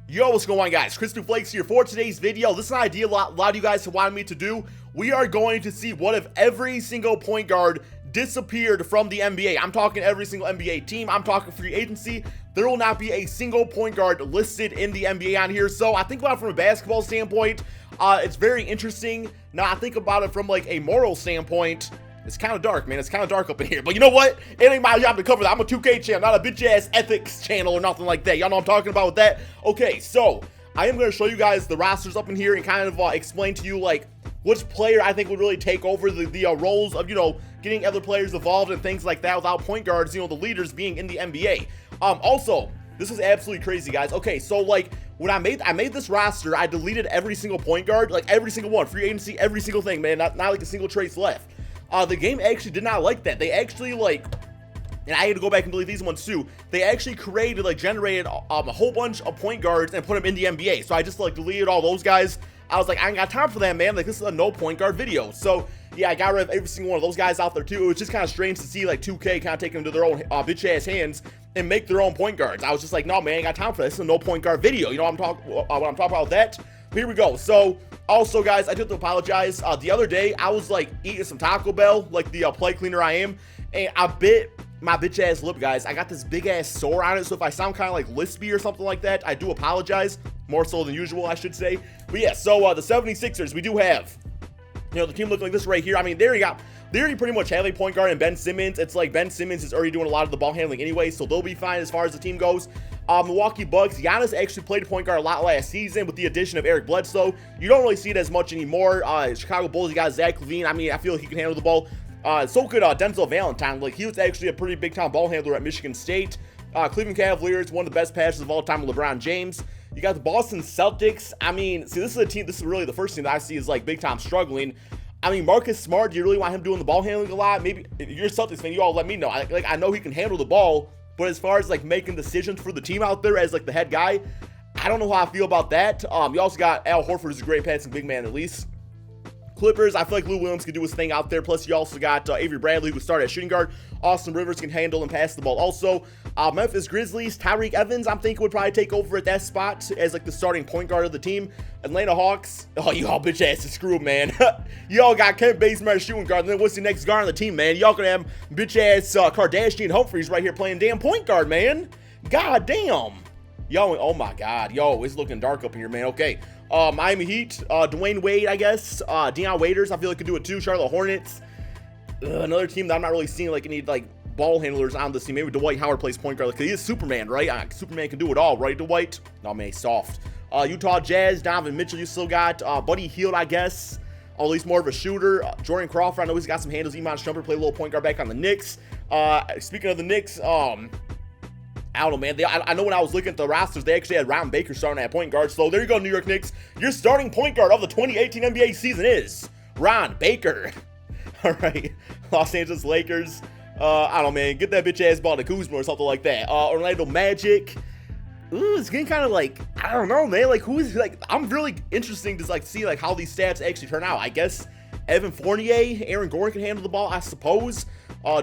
Yo, what's going on, guys? Chris Flakes here for today's video. This is an idea a lot of you guys have wanted me to do. We are going to see what if every single point guard disappeared from the NBA. I'm talking every single NBA team. I'm talking free agency. There will not be a single point guard listed in the NBA on here. So I think about it from a basketball standpoint. It's very interesting. Now I think about it from like a moral standpoint. It's kind of dark, man. It's kind of dark up in here. But you know what? It ain't my job to cover that. I'm a 2K channel, not a bitch-ass ethics channel or nothing like that. Y'all know what I'm talking about with that? Okay, so I am going to show you guys the rosters up in here and kind of explain to you, like, which player I think would really take over the roles of, you know, getting other players involved and things like that without point guards, you know, the leaders being in the NBA. Also, this is absolutely crazy, guys. Okay, so, like, when I made this roster, I deleted every single point guard, like, every single one. Free agency, every single thing, man. Not like a single trace left. The game actually did not like that. They actually, like, and I had to go back and delete these ones too. They actually generated a whole bunch of point guards and put them in the NBA. So I just, like, deleted all those guys. I was like, I ain't got time for that, man. Like, this is a no point guard video. So, yeah, I got rid of every single one of those guys out there too. It was just kind of strange to see, like, 2K kind of take them to their own bitch-ass hands and make their own point guards. I was just like, no, man, I ain't got time for this. This is a no point guard video. You know what I'm talking about that? Here we go. So, also, guys, I do have to apologize. The other day, I was, like, eating some Taco Bell, like the plate cleaner I am, and I bit my bitch-ass lip, guys. I got this big-ass sore on it, so if I sound kind of, like, lispy or something like that, I do apologize. More so than usual, I should say. But, yeah, so the 76ers, we do have, you know, the team looking like this right here. I mean, they already pretty much have a point guard in Ben Simmons. It's like Ben Simmons is already doing a lot of the ball handling anyway, so they'll be fine as far as the team goes. Milwaukee Bucks, Giannis actually played point guard a lot last season with the addition of Eric Bledsoe. You don't really see it as much anymore. Chicago Bulls, you got Zach LaVine. I mean, I feel like he can handle the ball. So could Denzel Valentine. Like, he was actually a pretty big-time ball handler at Michigan State. Cleveland Cavaliers, one of the best passers of all time with LeBron James. You got the Boston Celtics. I mean, see, this is a team, this is really the first team that I see is, like, big-time struggling. I mean, Marcus Smart, do you really want him doing the ball handling a lot? Maybe, if you're a Celtics fan, you all let me know. I know he can handle the ball, but as far as, like, making decisions for the team out there as, like, the head guy, I don't know how I feel about that. You also got Al Horford, who's a great passing big man, at least. Clippers, I feel like Lou Williams can do his thing out there. Plus, you also got Avery Bradley, who started at shooting guard. Austin Rivers can handle and pass the ball also. Memphis Grizzlies, Tyreek Evans, I'm thinking would probably take over at that spot as, like, the starting point guard of the team. Atlanta Hawks, oh, y'all bitch ass is screwed, man. Y'all got Kent Bazemore as shooting guard, and then what's the next guard on the team, man? Y'all gonna have bitch ass Kardashian Humphries right here playing damn point guard, man. God damn. Yo, oh my god, yo, it's looking dark up in here, man. Okay, Miami Heat, Dwayne Wade, I guess, Deion Waiters, I feel like could do it too. Charlotte Hornets, another team that I'm not really seeing like any like ball handlers on this team. Maybe Dwight Howard plays point guard, because he is Superman, right? Superman can do it all, right, Dwight? No, man, he's soft. Utah Jazz, Donovan Mitchell, you still got Buddy Hield, I guess, or at least more of a shooter. Jordan Crawford, I know he's got some handles. Iman Shumpert play a little point guard back on the Knicks. Speaking of the Knicks, I don't know, man. I know when I was looking at the rosters, they actually had Ron Baker starting at point guard. So there you go, New York Knicks. Your starting point guard of the 2018 NBA season is Ron Baker. All right, Los Angeles Lakers. I don't know, man. Get that bitch ass ball to Kuzma or something like that. Orlando Magic. Ooh, it's getting kind of like, I don't know, man. Like, who is, like, I'm really interested to, like, see, like, how these stats actually turn out. I guess Evan Fournier, Aaron Gordon can handle the ball, I suppose.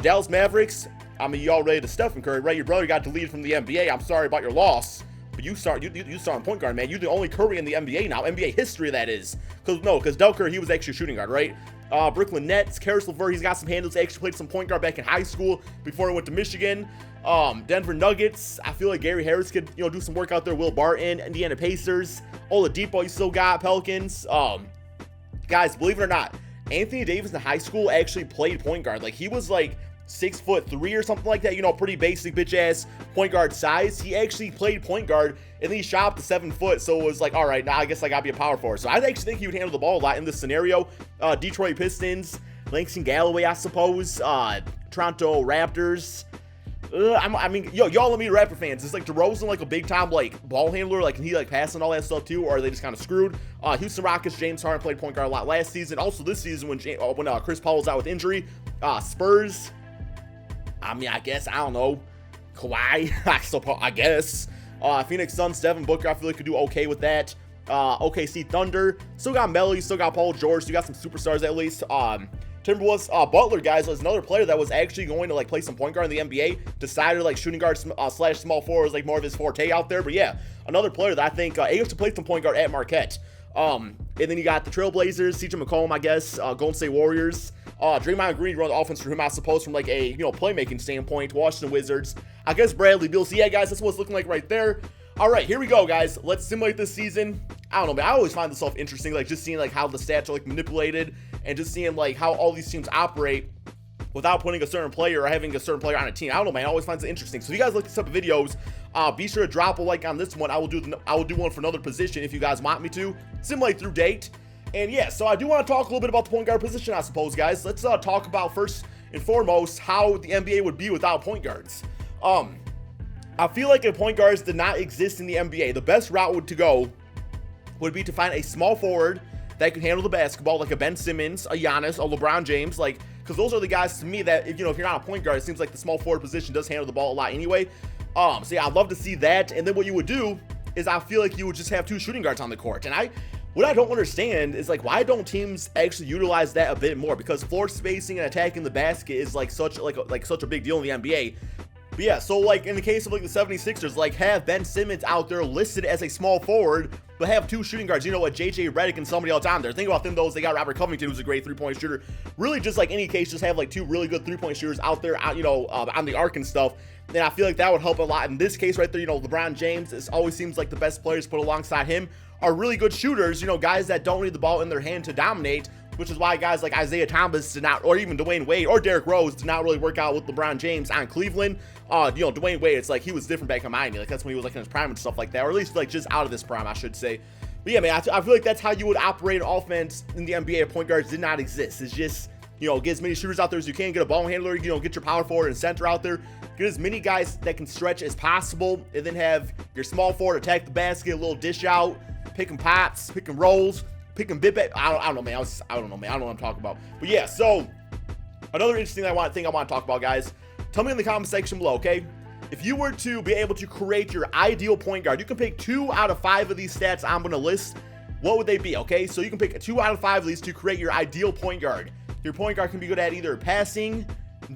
Dallas Mavericks. I mean, you all ready to Stephen Curry, right? Your brother got deleted from the NBA. I'm sorry about your loss, but you start on point guard, man. You're the only Curry in the NBA now. NBA history, that is. Because Del Curry, he was actually shooting guard, right? Brooklyn Nets, Karis LeVert, he's got some handles. He actually played some point guard back in high school before he went to Michigan. Denver Nuggets, I feel like Gary Harris could, you know, do some work out there. Will Barton, Indiana Pacers. Oladipo, you still got Pelicans. Guys, believe it or not, Anthony Davis in high school actually played point guard. Like, he was like 6'3" or something like that, you know, pretty basic bitch ass point guard size. He actually played point guard and then he shot up to 7 foot, so it was like, all right, now I guess I gotta be a power forward. So I actually think he would handle the ball a lot in this scenario. Detroit Pistons, Langston Galloway, I suppose. Toronto Raptors. I mean, yo, y'all let me Raptor fans. Is like DeRozan like a big time like ball handler? Like, can he like pass and all that stuff too, or are they just kind of screwed? Houston Rockets, James Harden played point guard a lot last season. Also this season when Chris Paul was out with injury. Spurs. I mean, I guess, I don't know. Kawhi, I guess. Phoenix Suns, Devin Booker, I feel like could do okay with that. OKC Thunder, still got Melo, you still got Paul George, you got some superstars at least. Timberwolves Butler, guys, was another player that was actually going to like play some point guard in the NBA. Decided like shooting guard slash small forward was like more of his forte out there. But yeah, another player that I think able to play some point guard at Marquette. And then you got the Trailblazers, CJ McCollum, I guess, Golden State Warriors. Draymond Green run the offense for him, I suppose, from like a playmaking standpoint. Washington Wizards, I guess Bradley Beal. So yeah, guys, that's what it's looking like right there. All right, here we go, guys. Let's simulate this season. I don't know, man. I always find this stuff interesting, like just seeing like how the stats are like manipulated and just seeing like how all these teams operate without putting a certain player or having a certain player on a team. I don't know, man. I always find it interesting. So if you guys like these type of videos, be sure to drop a like on this one. I will do one for another position if you guys want me to simulate through date. And yeah, so I do want to talk a little bit about the point guard position, I suppose, guys. Let's talk about first and foremost how the NBA would be without point guards. I feel like if point guards did not exist in the NBA, the best route to go would be to find a small forward that can handle the basketball, like a Ben Simmons, a Giannis, a LeBron James, like, because those are the guys to me that, if you're not a point guard, it seems like the small forward position does handle the ball a lot anyway. So yeah, I'd love to see that. And then what you would do is I feel like you would just have 2 shooting guards on the court. And what I don't understand is like, why don't teams actually utilize that a bit more? Because floor spacing and attacking the basket is like such a big deal in the NBA. But yeah, so like in the case of like the 76ers, like have Ben Simmons out there listed as a small forward, but have 2 shooting guards, like JJ Redick and somebody else on there. Think about them, those, they got Robert Covington, who's a great 3-point shooter. Really just like any case, just have like 2 really good 3-point shooters out there, on the arc and stuff. And I feel like that would help a lot. In this case right there, LeBron James, it always seems like the best players put alongside him are really good shooters, guys that don't need the ball in their hand to dominate, which is why guys like Isaiah Thomas did not, or even Dwayne Wade or Derrick Rose did not really work out with LeBron James on Cleveland. Dwayne Wade, it's like he was different back in Miami. Like that's when he was like in his prime and stuff like that, or at least like just out of his prime, I should say. But yeah, man, I feel like that's how you would operate an offense in the NBA if point guards did not exist. It's just, get as many shooters out there as you can, get a ball handler, get your power forward and center out there, get as many guys that can stretch as possible, and then have your small forward attack the basket, a little dish out, picking pops, picking rolls, picking bit back. I don't know, man. I don't know, man. I don't know what I'm talking about. But yeah, so another interesting thing I want to talk about, guys. Tell me in the comment section below, okay? If you were to be able to create your ideal point guard, you can pick 2 out of 5 of these stats I'm going to list. What would they be, okay? So you can pick 2 out of 5 of these to create your ideal point guard. Your point guard can be good at either passing,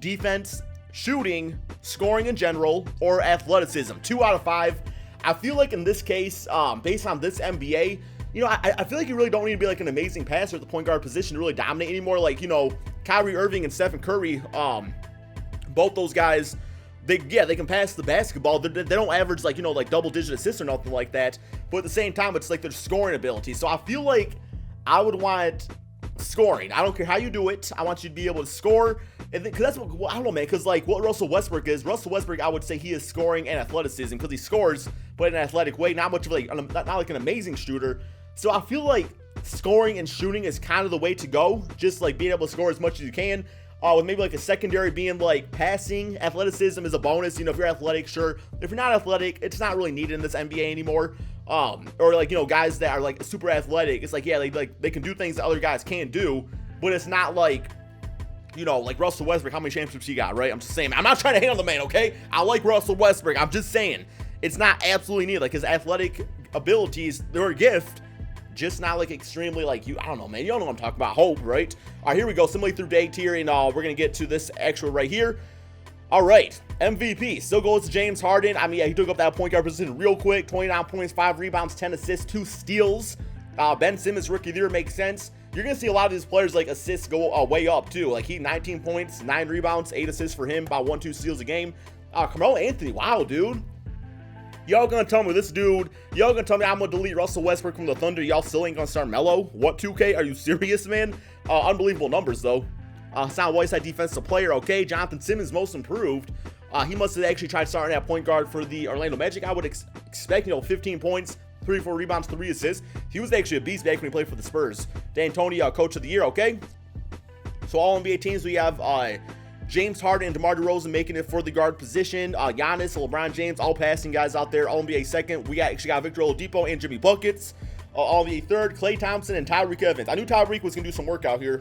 defense, shooting, scoring in general, or athleticism. 2 out of 5. I feel like in this case, based on this NBA, I feel like you really don't need to be like an amazing passer at the point guard position to really dominate anymore. Like, Kyrie Irving and Stephen Curry, both those guys, they can pass the basketball. They don't average like double-digit assists or nothing like that. But at the same time, it's like their scoring ability. So I feel like I would want scoring. I don't care how you do it. I want you to be able to score. And because that's what, I don't know, man, because like what Russell Westbrook is, I would say he is scoring and athleticism, because he scores, but in an athletic way, not much of like, not like an amazing shooter. So I feel like scoring and shooting is kind of the way to go, just like being able to score as much as you can, with maybe like a secondary being like passing. Athleticism is a bonus, if you're athletic, sure. If you're not athletic, it's not really needed in this NBA anymore. Or like, guys that are like super athletic, it's like, yeah, they can do things that other guys can't do, but it's not like, like Russell Westbrook, how many championships he got, right? I'm just saying, I'm not trying to hate on the man, okay? I like Russell Westbrook. I'm just saying, it's not absolutely needed. Like his athletic abilities, they're a gift, just not like extremely like I don't know, man. You don't know what I'm talking about. Hope, right? All right, here we go. Simulate through date here, and we're going to get to this actual right here. All right, MVP still goes to James Harden. I mean, yeah, he took up that point guard position real quick. 29 points, 5 rebounds, 10 assists, 2 steals. Ben Simmons, rookie of the year, makes sense. You're going to see a lot of these players, like, assists go way up, too. Like, he 19 points, 9 rebounds, 8 assists for him, about 1-2 steals a game. Carmelo Anthony, wow, dude. Y'all gonna tell me y'all gonna tell me I'm gonna delete Russell Westbrook from the Thunder, y'all still ain't gonna start Melo? What, 2K? Are you serious, man? Unbelievable numbers, though. Hassan Whiteside, defensive player, okay. Jonathan Simmons, most improved. He must have actually tried starting at point guard for the Orlando Magic. I would expect, 15 points, 3-4 rebounds, 3 assists. He was actually a beast back when he played for the Spurs. D'Antoni, coach of the year, okay. So all NBA teams, we have James Harden and DeMar DeRozan making it for the guard position. Giannis, LeBron James, all passing guys out there. All NBA second. We actually got Victor Oladipo and Jimmy Buckets. All NBA third. Klay Thompson and Tyreek Evans. I knew Tyreek was gonna do some work out here.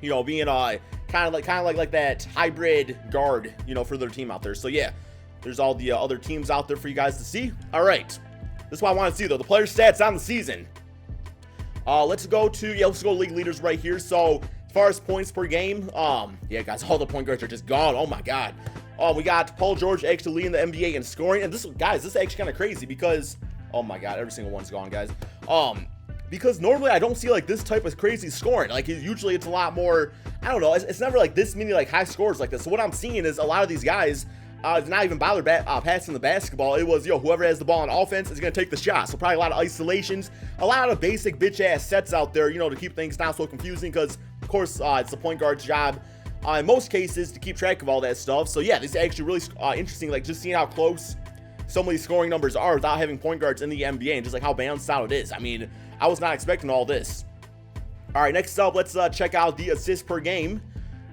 Being kind of like that hybrid guard, for their team out there. So yeah, there's all the other teams out there for you guys to see. All right, this is what I want to see though. The player stats on the season. Let's go league leaders right here. So far as points per game, yeah, guys, all the point guards are just gone. Oh my god. We got Paul George actually leading the NBA in scoring, and this, guys, this is actually kind of crazy because, oh my god, every single one's gone, guys. Because normally I don't see like this type of crazy scoring. Like usually it's a lot more, I don't know, it's never like this many like high scores like this. So what I'm seeing is a lot of these guys did not even bother passing the basketball. It was, whoever has the ball on offense is going to take the shot. So probably a lot of isolations, a lot of basic bitch ass sets out there, to keep things not so confusing, because of course it's the point guard's job in most cases to keep track of all that stuff. So yeah, this is actually really interesting, like just seeing how close some of these scoring numbers are without having point guards in the NBA, and just like how balanced out it is. I mean, I was not expecting all this. All right, next up, let's check out the assists per game.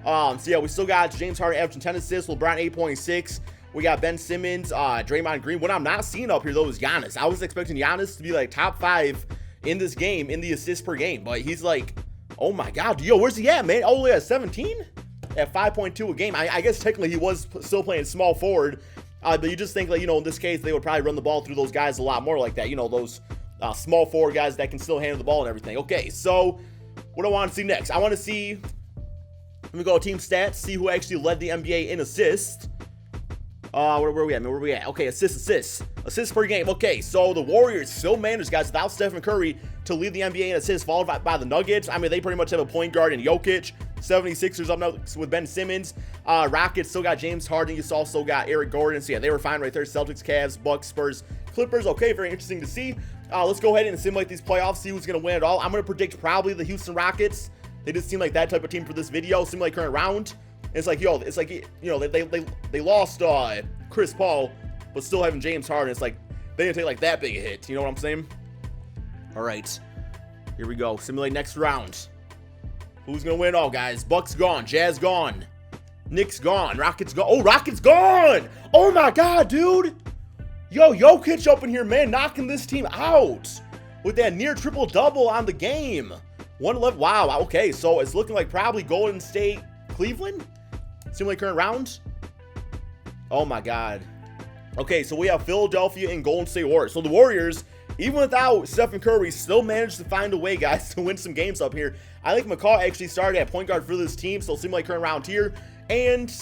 So yeah, we still got James Harden averaging 10 assists, LeBron 8.6. We got Ben Simmons, Draymond Green. What I'm not seeing up here though is Giannis. I was expecting Giannis to be like top 5 in this game in the assists per game, but he's like, oh my god, where's he at, man? Only at 17? At 5.2 a game. I guess technically he was still playing small forward, but you just think like, in this case they would probably run the ball through those guys a lot more like that, those small forward guys that can still handle the ball and everything. Okay, so what do I want to see next? I want to see, let me go team stats, see who actually led the NBA in assists. Where are we at, man? Where are we at? Okay, assists per game. Okay, so the Warriors still managed, guys, without Stephen Curry, to lead the NBA in assists, followed by the Nuggets. I mean, they pretty much have a point guard in Jokic. 76ers up next with Ben Simmons. Rockets still got James Harden. You also got Eric Gordon. So yeah, they were fine right there. Celtics, Cavs, Bucks, Spurs, Clippers. Okay, very interesting to see. Let's go ahead and simulate these playoffs, see who's going to win it all. I'm going to predict probably the Houston Rockets. They just seem like that type of team for this video. Simulate current round. And it's like, they lost Chris Paul, but still having James Harden. It's like they didn't take like that big a hit. You know what I'm saying? All right, here we go. Simulate next round. Who's gonna win it all, guys? Bucks gone, Jazz gone, Knicks gone, Rockets gone. Oh, Rockets gone! Oh my god, dude! Jokic up in here, man, knocking this team out with that near triple double on the game. 111. Wow. Okay, so it's looking like probably Golden State, Cleveland. Simulate current round. Oh my god. Okay, so we have Philadelphia and Golden State Warriors. So the Warriors, even without Stephen Curry, still managed to find a way, guys, to win some games up here. I think McCaw actually started at point guard for this team, so simulate current round here. And,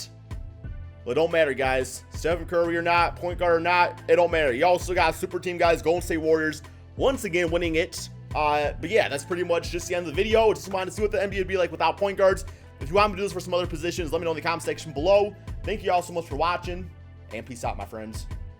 well, it don't matter, guys. Stephen Curry or not, point guard or not, it don't matter. You also got super team, guys, Golden State Warriors, once again winning it. But yeah, that's pretty much just the end of the video. Just wanted to see what the NBA would be like without point guards. If you want me to do this for some other positions, let me know in the comment section below. Thank you all so much for watching, and peace out, my friends.